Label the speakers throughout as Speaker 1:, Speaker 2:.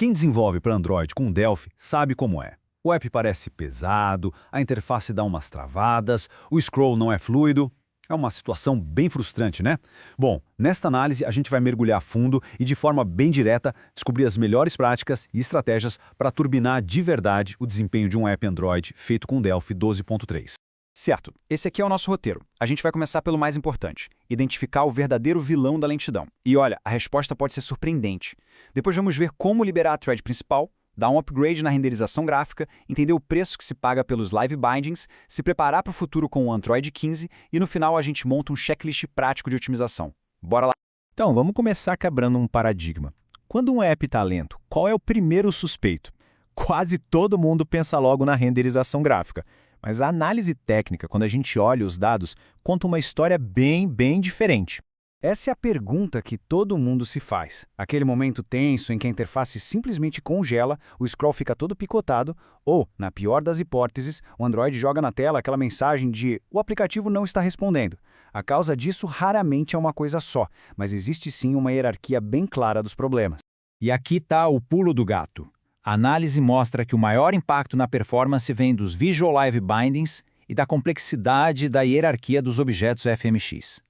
Speaker 1: Quem desenvolve para Android com Delphi sabe como é. O app parece pesado, a interface dá umas travadas, o scroll não é fluido. É uma situação bem frustrante, né? Bom, nesta análise a gente vai mergulhar a fundo e de forma bem direta descobrir as melhores práticas e estratégias para turbinar de verdade o desempenho de um app Android feito com Delphi 12.3.
Speaker 2: Certo, esse aqui é o nosso roteiro. A gente vai começar pelo mais importante, identificar o verdadeiro vilão da lentidão. E olha, a resposta pode ser surpreendente. Depois vamos ver como liberar a thread principal, dar um upgrade na renderização gráfica, entender o preço que se paga pelos live bindings, se preparar para o futuro com o Android 15 e no final a gente monta um checklist prático de otimização. Bora lá!
Speaker 3: Então, vamos começar quebrando um paradigma. Quando um app está lento, qual é o primeiro suspeito? Quase todo mundo pensa logo na renderização gráfica. Mas a análise técnica, quando a gente olha os dados, conta uma história bem diferente.
Speaker 2: Essa é a pergunta que todo mundo se faz. Aquele momento tenso em que a interface simplesmente congela, o scroll fica todo picotado, ou, na pior das hipóteses, o Android joga na tela aquela mensagem de "o aplicativo não está respondendo". A causa disso raramente é uma coisa só, mas existe sim uma hierarquia bem clara dos problemas.
Speaker 3: E aqui está o pulo do gato. A análise mostra que o maior impacto na performance vem dos Visual Live Bindings e da complexidade da hierarquia dos objetos FMX.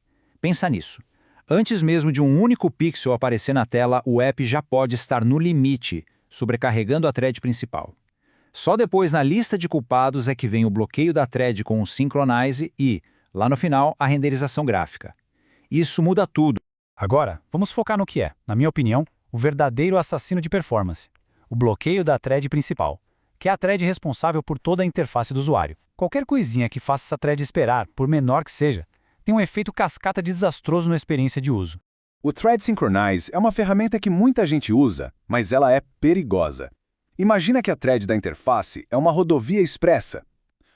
Speaker 3: Pensa nisso. Antes mesmo de um único pixel aparecer na tela, o app já pode estar no limite, sobrecarregando a thread principal. Só depois, na lista de culpados, é que vem o bloqueio da thread com o Synchronize e, lá no final, a renderização gráfica. Isso muda tudo.
Speaker 2: Agora, vamos focar no que é, na minha opinião, o verdadeiro assassino de performance. O bloqueio da thread principal, que é a thread responsável por toda a interface do usuário. Qualquer coisinha que faça essa thread esperar, por menor que seja, tem um efeito cascata desastroso na experiência de uso.
Speaker 4: O Thread Synchronize é uma ferramenta que muita gente usa, mas ela é perigosa. Imagina que a thread da interface é uma rodovia expressa.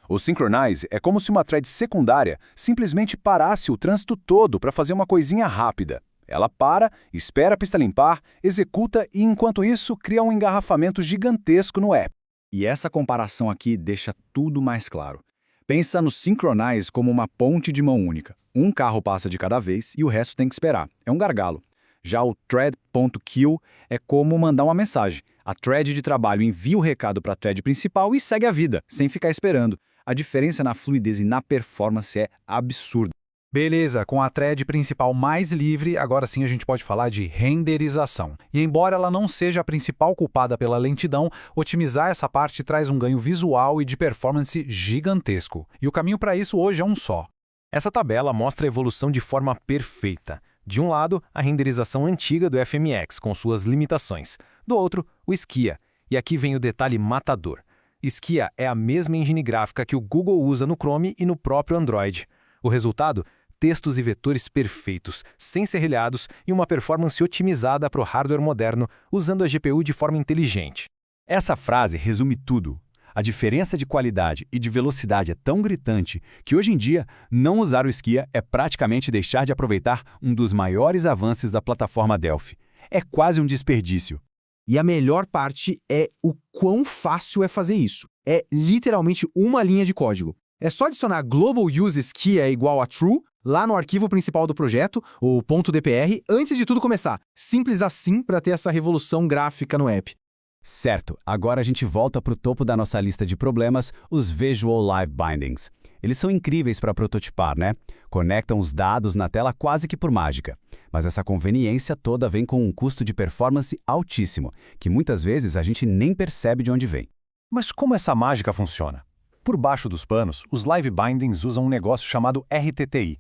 Speaker 4: O Synchronize é como se uma thread secundária simplesmente parasse o trânsito todo para fazer uma coisinha rápida. Ela para, espera a pista limpar, executa e, enquanto isso, cria um engarrafamento gigantesco no app.
Speaker 2: E essa comparação aqui deixa tudo mais claro. Pensa no Synchronize como uma ponte de mão única. Um carro passa de cada vez e o resto tem que esperar. É um gargalo. Já o thread.kill é como mandar uma mensagem. A thread de trabalho envia o recado para a thread principal e segue a vida, sem ficar esperando. A diferença na fluidez e na performance é absurda.
Speaker 5: Beleza, com a thread principal mais livre, agora sim a gente pode falar de renderização. E embora ela não seja a principal culpada pela lentidão, otimizar essa parte traz um ganho visual e de performance gigantesco. E o caminho para isso hoje é um só.
Speaker 3: Essa tabela mostra a evolução de forma perfeita. De um lado, a renderização antiga do FMX, com suas limitações. Do outro, o Skia. E aqui vem o detalhe matador. Skia é a mesma engine gráfica que o Google usa no Chrome e no próprio Android. O resultado? Textos e vetores perfeitos, sem serrilhados e uma performance otimizada para o hardware moderno, usando a GPU de forma inteligente.
Speaker 1: Essa frase resume tudo. A diferença de qualidade e de velocidade é tão gritante que hoje em dia não usar o Skia é praticamente deixar de aproveitar um dos maiores avanços da plataforma Delphi. É quase um desperdício.
Speaker 6: E a melhor parte é o quão fácil é fazer isso. É literalmente uma linha de código. É só adicionar global use Skia igual a true lá no arquivo principal do projeto, o .dpr, antes de tudo começar. Simples assim para ter essa revolução gráfica no app.
Speaker 1: Certo, agora a gente volta para o topo da nossa lista de problemas, os Visual Live Bindings. Eles são incríveis para prototipar, né? Conectam os dados na tela quase que por mágica. Mas essa conveniência toda vem com um custo de performance altíssimo, que muitas vezes a gente nem percebe de onde vem.
Speaker 3: Mas como essa mágica funciona? Por baixo dos panos, os Live Bindings usam um negócio chamado RTTI.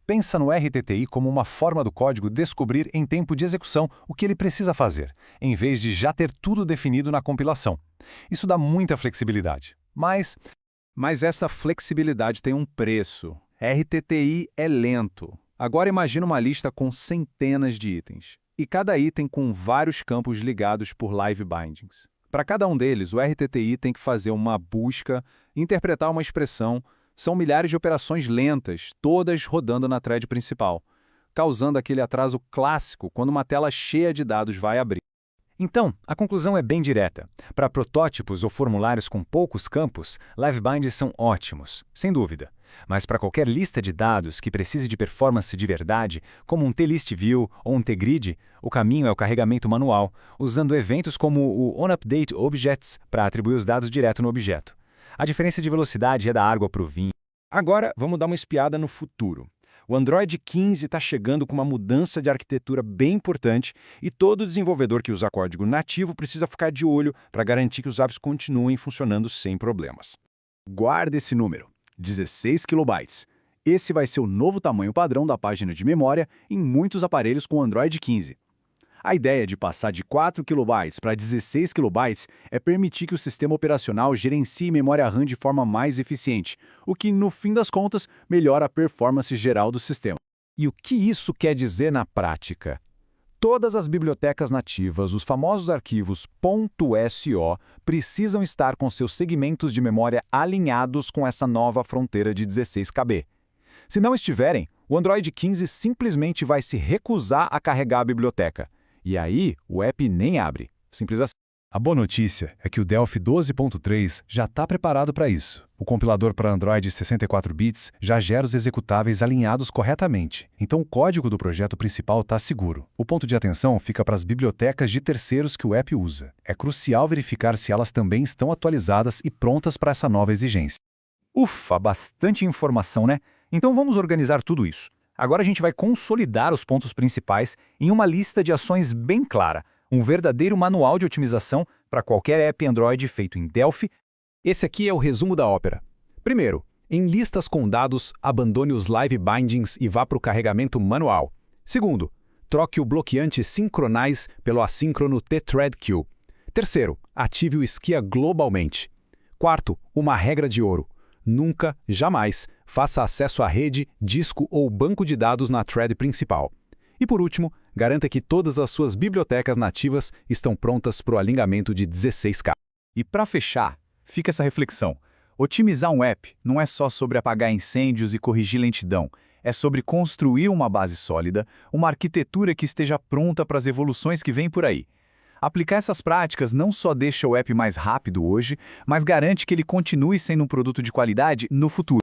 Speaker 3: Pensa no RTTI como uma forma do código descobrir em tempo de execução o que ele precisa fazer, em vez de já ter tudo definido na compilação. Isso dá muita flexibilidade. Mas
Speaker 2: essa flexibilidade tem um preço. RTTI é lento. Agora imagina uma lista com centenas de itens, e cada item com vários campos ligados por Live Bindings. Para cada um deles, o RTTI tem que fazer uma busca, interpretar uma expressão. São milhares de operações lentas, todas rodando na thread principal, causando aquele atraso clássico quando uma tela cheia de dados vai abrir.
Speaker 3: Então, a conclusão é bem direta. Para protótipos ou formulários com poucos campos, LiveBinds são ótimos, sem dúvida. Mas para qualquer lista de dados que precise de performance de verdade, como um T-List View ou um T-Grid, o caminho é o carregamento manual, usando eventos como o onUpdateObjects para atribuir os dados direto no objeto. A diferença de velocidade é da água para o vinho.
Speaker 2: Agora, vamos dar uma espiada no futuro. O Android 15 está chegando com uma mudança de arquitetura bem importante e todo desenvolvedor que usa código nativo precisa ficar de olho para garantir que os apps continuem funcionando sem problemas. Guarde esse número, 16 KB. Esse vai ser o novo tamanho padrão da página de memória em muitos aparelhos com Android 15. A ideia de passar de 4 KB para 16 KB é permitir que o sistema operacional gerencie memória RAM de forma mais eficiente, o que, no fim das contas, melhora a performance geral do sistema.
Speaker 5: E o que isso quer dizer na prática? Todas as bibliotecas nativas, os famosos arquivos .so, precisam estar com seus segmentos de memória alinhados com essa nova fronteira de 16 KB. Se não estiverem, o Android 15 simplesmente vai se recusar a carregar a biblioteca. E aí, o app nem abre. Simples assim.
Speaker 4: A boa notícia é que o Delphi 12.3 já está preparado para isso. O compilador para Android 64 bits já gera os executáveis alinhados corretamente. Então o código do projeto principal está seguro. O ponto de atenção fica para as bibliotecas de terceiros que o app usa. É crucial verificar se elas também estão atualizadas e prontas para essa nova exigência.
Speaker 3: Ufa, bastante informação, né? Então vamos organizar tudo isso. Agora a gente vai consolidar os pontos principais em uma lista de ações bem clara, um verdadeiro manual de otimização para qualquer app Android feito em Delphi.
Speaker 5: Esse aqui é o resumo da ópera. Primeiro, em listas com dados, abandone os live bindings e vá para o carregamento manual. Segundo, troque o bloqueante Synchronize pelo assíncrono tthreadqueue. Terceiro, ative o Skia globalmente. Quarto, uma regra de ouro. Nunca, jamais, faça acesso à rede, disco ou banco de dados na thread principal. E por último, garanta que todas as suas bibliotecas nativas estão prontas para o alinhamento de 16K.
Speaker 2: E para fechar, fica essa reflexão. Otimizar um app não é só sobre apagar incêndios e corrigir lentidão. É sobre construir uma base sólida, uma arquitetura que esteja pronta para as evoluções que vêm por aí. Aplicar essas práticas não só deixa o app mais rápido hoje, mas garante que ele continue sendo um produto de qualidade no futuro.